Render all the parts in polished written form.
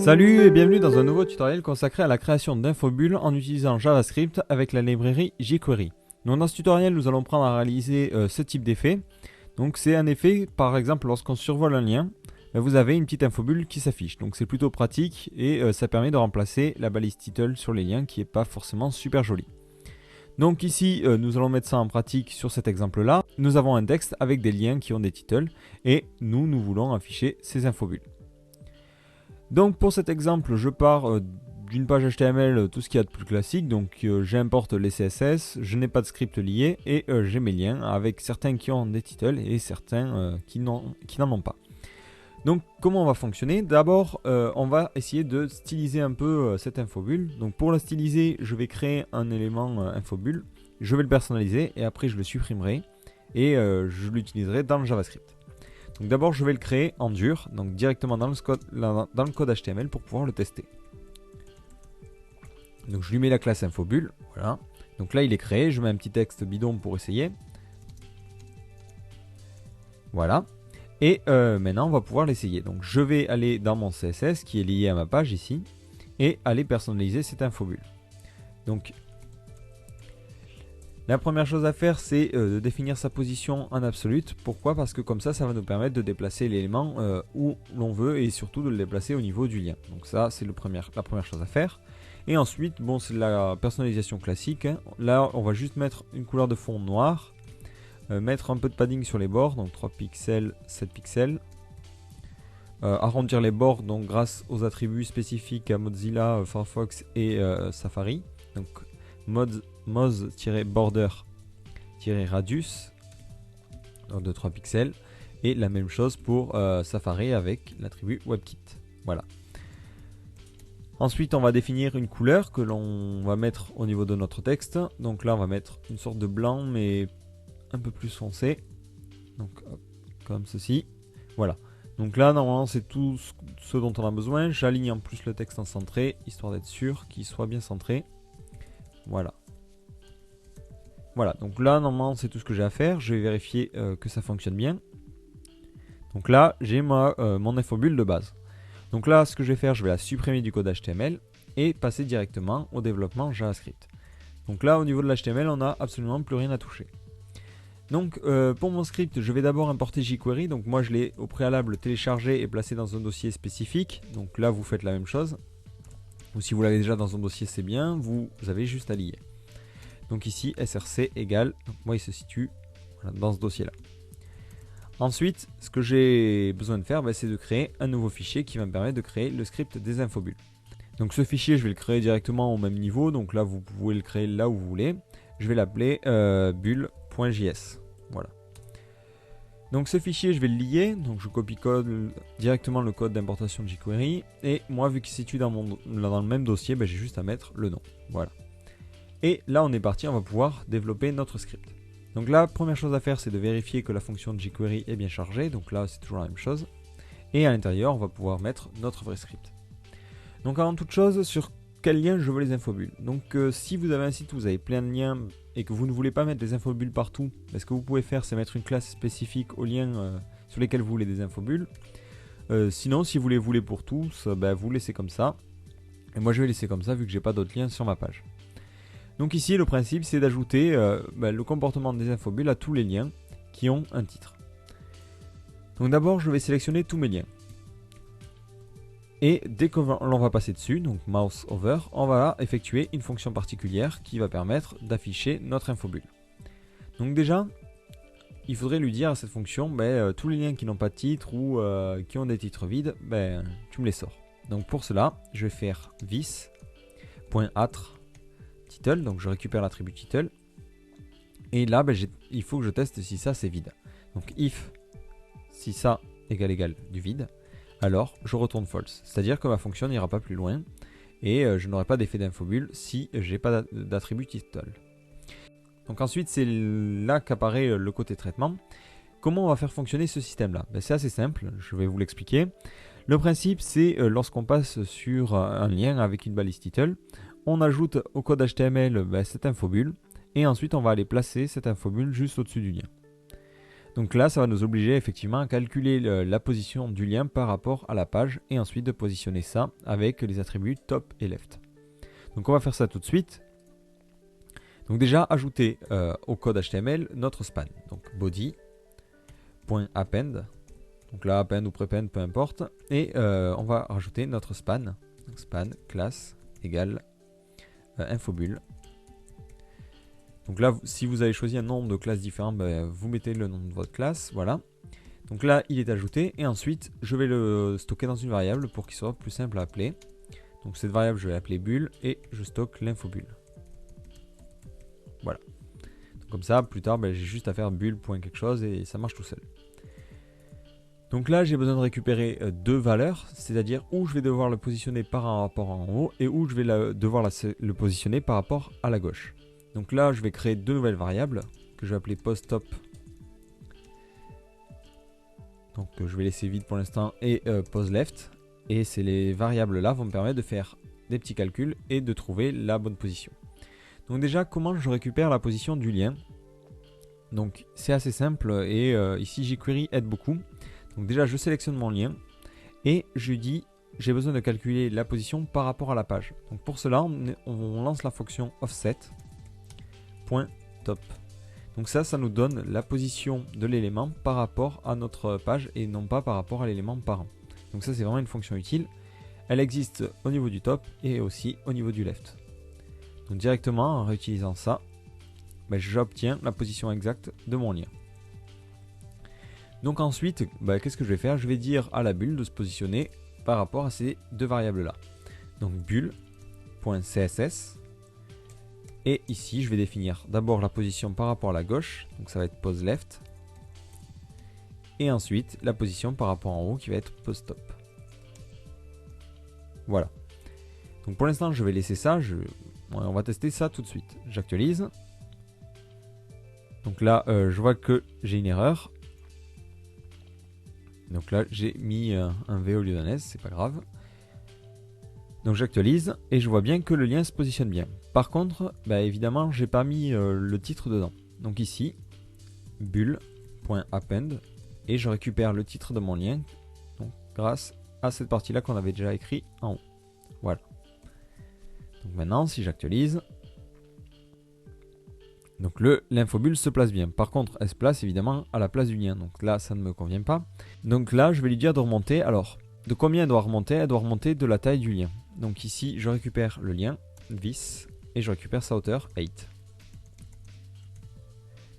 Salut et bienvenue dans un nouveau tutoriel consacré à la création d'infobulles en utilisant JavaScript avec la librairie jQuery. Donc dans ce tutoriel, nous allons prendre à réaliser ce type d'effet. Donc c'est un effet, par exemple, lorsqu'on survole un lien, vous avez une petite infobulle qui s'affiche. Donc c'est plutôt pratique et ça permet de remplacer la balise title sur les liens qui n'est pas forcément super jolie. Donc ici, nous allons mettre ça en pratique sur cet exemple-là. Nous avons un texte avec des liens qui ont des titles et nous voulons afficher ces infobulles. Donc pour cet exemple, je pars d'une page HTML, tout ce qu'il y a de plus classique. Donc j'importe les CSS, je n'ai pas de script lié et j'ai mes liens avec certains qui ont des titles et certains qui n'en ont pas. Donc comment on va fonctionner? D'abord, on va essayer de styliser un peu cette infobulle. Donc pour la styliser, je vais créer un élément infobulle, je vais le personnaliser et après je le supprimerai et je l'utiliserai dans le JavaScript. Donc d'abord je vais le créer en dur, donc directement dans le code HTML pour pouvoir le tester. Donc je lui mets la classe infobulle, voilà. Donc là il est créé, je mets un petit texte bidon pour essayer. Voilà. Et maintenant on va pouvoir l'essayer. Donc je vais aller dans mon CSS qui est lié à ma page ici et aller personnaliser cette infobulle. Donc la première chose à faire, c'est de définir sa position en absolute. Pourquoi? Parce que comme ça va nous permettre de déplacer l'élément où l'on veut et surtout de le déplacer au niveau du lien. Donc ça, c'est la première chose à faire. Et ensuite, bon, c'est la personnalisation classique, hein. Là, on va juste mettre une couleur de fond noire, mettre un peu de padding sur les bords, donc 3 pixels, 7 pixels. Arrondir les bords donc grâce aux attributs spécifiques à Mozilla, Firefox et Safari. Donc moz-border-radius de 3 pixels et la même chose pour Safari avec l'attribut WebKit. Voilà. Ensuite on va définir une couleur que l'on va mettre au niveau de notre texte. Donc là on va mettre une sorte de blanc mais un peu plus foncé. Donc hop, comme ceci. Voilà. Donc là normalement c'est tout ce dont on a besoin. J'aligne en plus le texte en centré histoire d'être sûr qu'il soit bien centré. Voilà. Voilà, donc là normalement c'est tout ce que j'ai à faire. Je vais vérifier que ça fonctionne bien. Donc là j'ai mon infobulle de base. Donc là ce que je vais faire, je vais la supprimer du code HTML et passer directement au développement JavaScript. Donc là au niveau de l'HTML on n'a absolument plus rien à toucher. Donc pour mon script je vais d'abord importer jQuery. Donc moi je l'ai au préalable téléchargé et placé dans un dossier spécifique. Donc là vous faites la même chose. Ou si vous l'avez déjà dans un dossier c'est bien, vous avez juste à lier. Donc ici, src égale, donc moi il se situe voilà, dans ce dossier-là. Ensuite, ce que j'ai besoin de faire, c'est de créer un nouveau fichier qui va me permettre de créer le script des infobulles. Donc ce fichier, je vais le créer directement au même niveau. Donc là, vous pouvez le créer là où vous voulez. Je vais l'appeler bulle.js. Voilà. Donc ce fichier, je vais le lier. Donc je copie-colle directement le code d'importation de jQuery. Et moi, vu qu'il se situe dans le même dossier, j'ai juste à mettre le nom. Voilà. Et là on est parti, on va pouvoir développer notre script. Donc la première chose à faire c'est de vérifier que la fonction de jQuery est bien chargée. Donc là c'est toujours la même chose. Et à l'intérieur on va pouvoir mettre notre vrai script. Donc avant toute chose, sur quel lien je veux les infobulles. Donc si vous avez un site où vous avez plein de liens et que vous ne voulez pas mettre des infobulles partout, ce que vous pouvez faire c'est mettre une classe spécifique aux liens sur lesquels vous voulez des infobulles. Sinon si vous les voulez pour tous, vous laissez comme ça. Et moi je vais laisser comme ça vu que j'ai pas d'autres liens sur ma page. Donc ici le principe c'est d'ajouter le comportement des infobulles à tous les liens qui ont un titre. Donc d'abord je vais sélectionner tous mes liens. Et dès que l'on va passer dessus, donc mouse over, on va effectuer une fonction particulière qui va permettre d'afficher notre infobulle. Donc déjà, il faudrait lui dire à cette fonction, tous les liens qui n'ont pas de titre ou qui ont des titres vides, tu me les sors. Donc pour cela, je vais faire this.attr title, donc je récupère l'attribut title et là il faut que je teste si ça c'est vide. Donc if si ça égale du vide, alors je retourne false, c'est à dire que ma fonction n'ira pas plus loin et je n'aurai pas d'effet d'infobulle si j'ai pas d'attribut title. Donc ensuite c'est là qu'apparaît le côté traitement. Comment on va faire fonctionner ce système là? C'est assez simple, je vais vous l'expliquer. Le principe c'est lorsqu'on passe sur un lien avec une balise title, on ajoute au code HTML cette infobulle et ensuite on va aller placer cette infobulle juste au-dessus du lien. Donc là, ça va nous obliger effectivement à calculer la position du lien par rapport à la page et ensuite de positionner ça avec les attributs top et left. Donc on va faire ça tout de suite. Donc déjà, ajouter au code HTML notre span. Donc body.append. Donc là, append ou prepend, peu importe. Et on va rajouter notre span. Donc span class égale infobulle. Donc là, si vous avez choisi un nombre de classes différents, vous mettez le nom de votre classe. Voilà. Donc là, il est ajouté. Et ensuite, je vais le stocker dans une variable pour qu'il soit plus simple à appeler. Donc cette variable, je vais l'appeler bulle et je stocke l'infobulle. Voilà. Donc comme ça, plus tard, j'ai juste à faire bulle.quelque chose et ça marche tout seul. Donc là, j'ai besoin de récupérer deux valeurs, c'est-à-dire où je vais devoir le positionner par rapport en haut et où je vais devoir le positionner par rapport à la gauche. Donc là, je vais créer deux nouvelles variables que je vais appeler poseTop. Donc je vais laisser vide pour l'instant et poseLeft. Et les variables là vont me permettre de faire des petits calculs et de trouver la bonne position. Donc déjà, comment je récupère la position du lien? Donc c'est assez simple et ici jQuery aide beaucoup. Donc déjà, je sélectionne mon lien et je dis j'ai besoin de calculer la position par rapport à la page. Donc pour cela, on lance la fonction offset.top. Donc ça nous donne la position de l'élément par rapport à notre page et non pas par rapport à l'élément parent. Donc ça, c'est vraiment une fonction utile. Elle existe au niveau du top et aussi au niveau du left. Donc directement, en réutilisant ça, j'obtiens la position exacte de mon lien. Donc ensuite, qu'est-ce que je vais faire? Je vais dire à la bulle de se positionner par rapport à ces deux variables-là. Donc bulle.css. Et ici, je vais définir d'abord la position par rapport à la gauche. Donc ça va être poseLeft. Et ensuite, la position par rapport en haut qui va être poseTop. Voilà. Donc pour l'instant, je vais laisser ça. On va tester ça tout de suite. J'actualise. Donc là, je vois que j'ai une erreur. Donc là, j'ai mis un V au lieu d'un S, c'est pas grave. Donc j'actualise et je vois bien que le lien se positionne bien. Par contre, évidemment, j'ai pas mis le titre dedans. Donc ici, bulle.append et je récupère le titre de mon lien donc, grâce à cette partie-là qu'on avait déjà écrit en haut. Voilà. Donc maintenant, si j'actualise, donc l'infobulle se place bien. Par contre, elle se place évidemment à la place du lien. Donc là, ça ne me convient pas. Donc là, je vais lui dire de remonter. Alors, de combien elle doit remonter? Elle doit remonter de la taille du lien. Donc ici, je récupère le lien, vis, et je récupère sa hauteur, 8.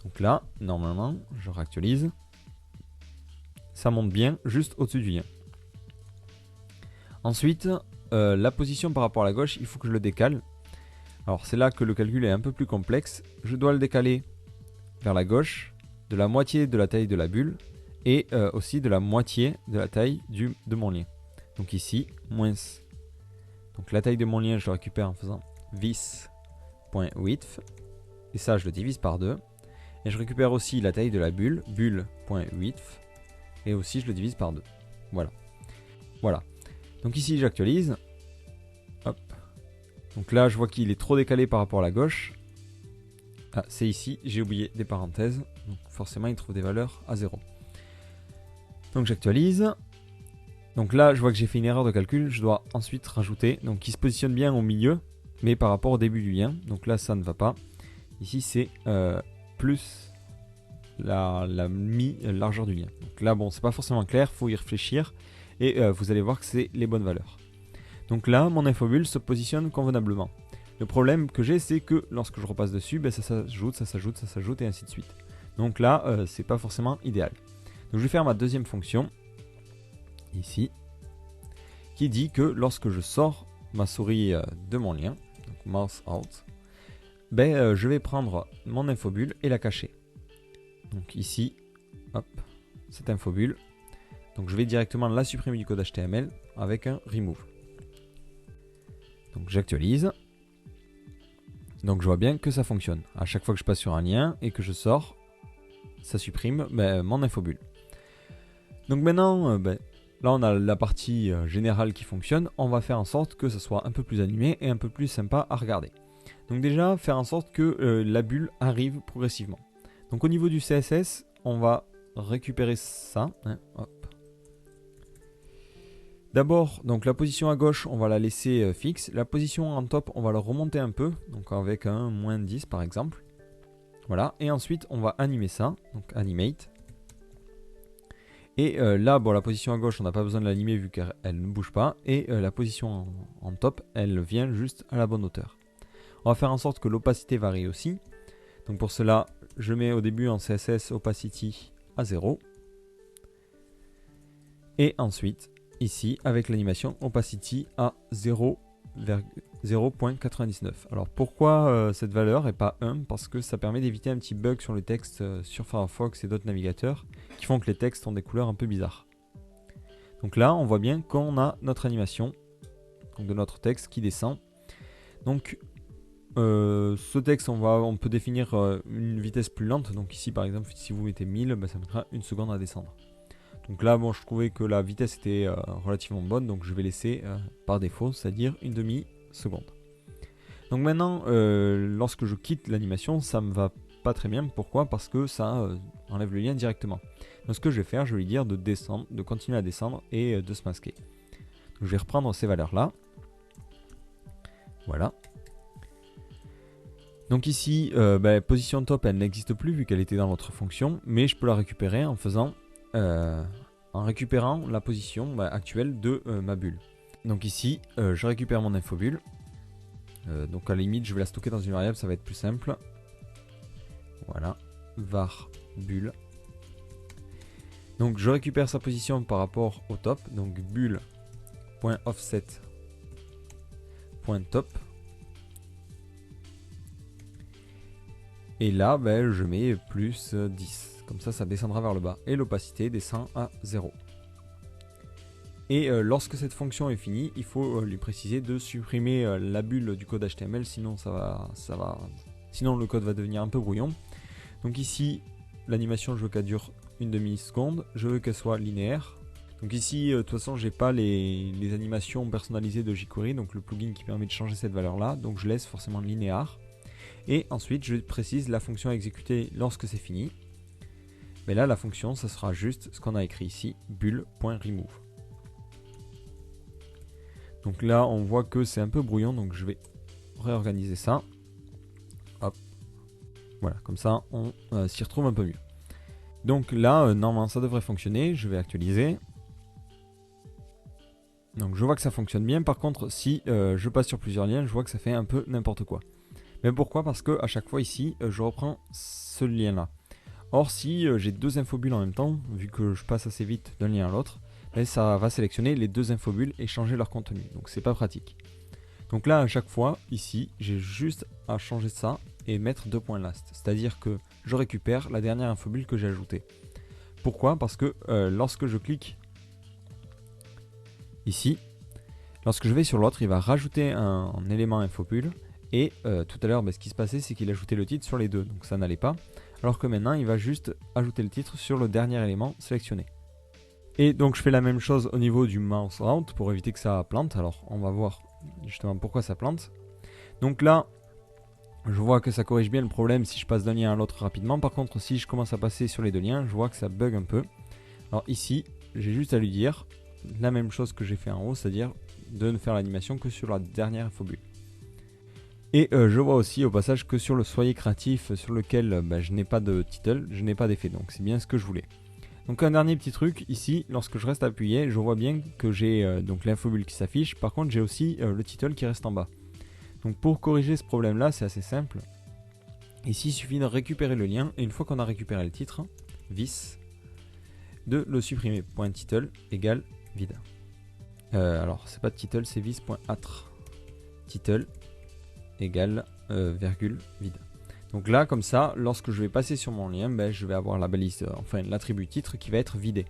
Donc là, normalement, je réactualise. Ça monte bien juste au-dessus du lien. Ensuite, la position par rapport à la gauche, il faut que je le décale. Alors c'est là que le calcul est un peu plus complexe. Je dois le décaler vers la gauche de la moitié de la taille de la bulle et aussi de la moitié de la taille de mon lien. Donc ici, moins. Donc la taille de mon lien, je le récupère en faisant vis.width et ça, je le divise par 2. Et je récupère aussi la taille de la bulle, bulle.width et aussi je le divise par 2. Voilà. Voilà. Donc ici, j'actualise. Hop. Donc là, je vois qu'il est trop décalé par rapport à la gauche. Ah, c'est ici, j'ai oublié des parenthèses. Donc forcément, il trouve des valeurs à 0. Donc j'actualise. Donc là, je vois que j'ai fait une erreur de calcul. Je dois ensuite rajouter. Donc il se positionne bien au milieu, mais par rapport au début du lien. Donc là, ça ne va pas. Ici, c'est plus la mi-largeur du lien. Donc là, bon, c'est pas forcément clair. Il faut y réfléchir. Et vous allez voir que c'est les bonnes valeurs. Donc là, mon infobulle se positionne convenablement. Le problème que j'ai, c'est que lorsque je repasse dessus, ça s'ajoute, ça s'ajoute, ça s'ajoute et ainsi de suite. Donc là, c'est pas forcément idéal. Donc je vais faire ma deuxième fonction, ici, qui dit que lorsque je sors ma souris de mon lien, donc mouse out, je vais prendre mon infobulle et la cacher. Donc ici, hop, cette infobulle. Donc je vais directement la supprimer du code HTML avec un remove. Donc j'actualise. Donc je vois bien que ça fonctionne. À chaque fois que je passe sur un lien et que je sors, ça supprime mon infobulle. Donc maintenant, là on a la partie générale qui fonctionne. On va faire en sorte que ça soit un peu plus animé et un peu plus sympa à regarder. Donc déjà, faire en sorte que la bulle arrive progressivement. Donc au niveau du CSS, on va récupérer ça. Hein, hop. D'abord, donc la position à gauche, on va la laisser fixe. La position en top, on va la remonter un peu, donc avec un -10 par exemple. Voilà, et ensuite on va animer ça, donc animate. Et là, bon, la position à gauche, on n'a pas besoin de l'animer vu qu'elle ne bouge pas. Et la position en top, elle vient juste à la bonne hauteur. On va faire en sorte que l'opacité varie aussi. Donc pour cela, je mets au début en CSS opacity à 0. Et ensuite, ici, avec l'animation opacity à 0,99. Alors pourquoi cette valeur et pas 1? Parce que ça permet d'éviter un petit bug sur le texte sur Firefox et d'autres navigateurs qui font que les textes ont des couleurs un peu bizarres. Donc là, on voit bien qu'on a notre animation donc de notre texte qui descend. Donc ce texte, on peut définir une vitesse plus lente. Donc ici, par exemple, si vous mettez 1000, bah, ça mettra 1 seconde à descendre. Donc là, bon, je trouvais que la vitesse était relativement bonne, donc je vais laisser par défaut, c'est-à-dire une demi-seconde. Donc maintenant, lorsque je quitte l'animation, ça me va pas très bien. Pourquoi? Parce que ça enlève le lien directement. Donc ce que je vais faire, je vais lui dire de descendre, de continuer à descendre et de se masquer. Donc, je vais reprendre ces valeurs-là. Voilà. Donc ici, position top, elle n'existe plus vu qu'elle était dans l'autre fonction, mais je peux la récupérer en faisant... en récupérant la position actuelle de ma bulle. Donc ici, je récupère mon infobulle. Donc à la limite, je vais la stocker dans une variable, ça va être plus simple. Voilà, var bulle. Donc je récupère sa position par rapport au top. Donc bulle.offset.top. Et là, je mets plus 10. Comme ça, ça descendra vers le bas. Et l'opacité descend à 0. Et lorsque cette fonction est finie, il faut lui préciser de supprimer la bulle du code HTML, sinon sinon le code va devenir un peu brouillon. Donc ici, l'animation, je veux qu'elle dure une demi-seconde, je veux qu'elle soit linéaire. Donc ici, de toute façon, j'ai pas les animations personnalisées de jQuery, donc le plugin qui permet de changer cette valeur-là, donc je laisse forcément linéaire. Et ensuite, je précise la fonction à exécuter lorsque c'est fini. Mais là, la fonction, ça sera juste ce qu'on a écrit ici, bulle.remove. Donc là, on voit que c'est un peu brouillon, donc je vais réorganiser ça. Hop. Voilà, comme ça, on s'y retrouve un peu mieux. Donc là, normalement, ça devrait fonctionner. Je vais actualiser. Donc je vois que ça fonctionne bien. Par contre, si je passe sur plusieurs liens, je vois que ça fait un peu n'importe quoi. Mais pourquoi? Parce que à chaque fois ici, je reprends ce lien-là. Or, si j'ai deux infobulles en même temps, vu que je passe assez vite d'un lien à l'autre, ça va sélectionner les deux infobulles et changer leur contenu. Donc c'est pas pratique. Donc là, à chaque fois, ici, j'ai juste à changer ça et mettre deux points last. C'est-à-dire que je récupère la dernière infobulle que j'ai ajoutée. Pourquoi? Parce que lorsque je clique ici, lorsque je vais sur l'autre, il va rajouter un élément infobulle. Et tout à l'heure, ce qui se passait, c'est qu'il ajoutait le titre sur les deux. Donc ça n'allait pas. Alors que maintenant, il va juste ajouter le titre sur le dernier élément sélectionné. Et donc je fais la même chose au niveau du mouse route pour éviter que ça plante. Alors on va voir justement pourquoi ça plante. Donc là, je vois que ça corrige bien le problème si je passe d'un lien à l'autre rapidement. Par contre, si je commence à passer sur les deux liens, je vois que ça bug un peu. Alors ici, j'ai juste à lui dire la même chose que j'ai fait en haut, c'est-à-dire de ne faire l'animation que sur la dernière infobulle. Et je vois aussi au passage que sur le soyez créatif sur lequel je n'ai pas de title, je n'ai pas d'effet. Donc c'est bien ce que je voulais. Donc un dernier petit truc, ici, lorsque je reste appuyé, je vois bien que j'ai donc l'infobulle qui s'affiche. Par contre, j'ai aussi le title qui reste en bas. Donc pour corriger ce problème-là, c'est assez simple. Ici, il suffit de récupérer le lien. Et une fois qu'on a récupéré le titre, vis, de le supprimer. .title égale vide. Alors, c'est pas title, c'est vis.atr. Title égale virgule vide. Donc là, comme ça, lorsque je vais passer sur mon lien, je vais avoir la balise, enfin l'attribut titre qui va être vidé.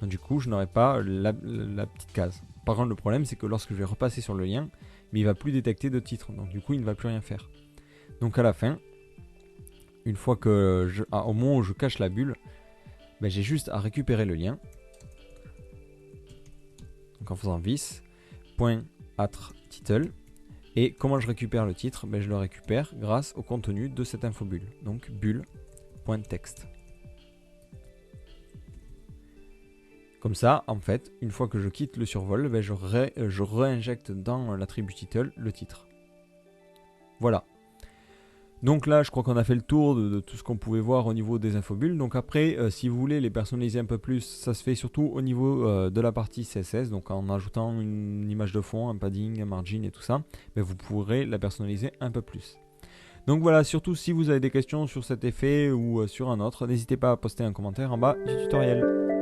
Donc du coup, je n'aurai pas la petite case. Par contre, le problème, c'est que lorsque je vais repasser sur le lien, il ne va plus détecter de titre. Donc du coup, il ne va plus rien faire. Donc à la fin, une fois que au moment où je cache la bulle, j'ai juste à récupérer le lien. Donc en faisant vis.atr_title. Et comment je récupère le titre? Je le récupère grâce au contenu de cette infobulle. Donc bulle.text. Comme ça, en fait, une fois que je quitte le survol, ben, je réinjecte dans l'attribut title le titre. Voilà. Donc là, je crois qu'on a fait le tour de tout ce qu'on pouvait voir au niveau des infobules. Donc après, si vous voulez les personnaliser un peu plus, ça se fait surtout au niveau de la partie CSS. Donc en ajoutant une image de fond, un padding, un margin et tout ça, ben, vous pourrez la personnaliser un peu plus. Donc voilà, surtout si vous avez des questions sur cet effet ou sur un autre, n'hésitez pas à poster un commentaire en bas du tutoriel.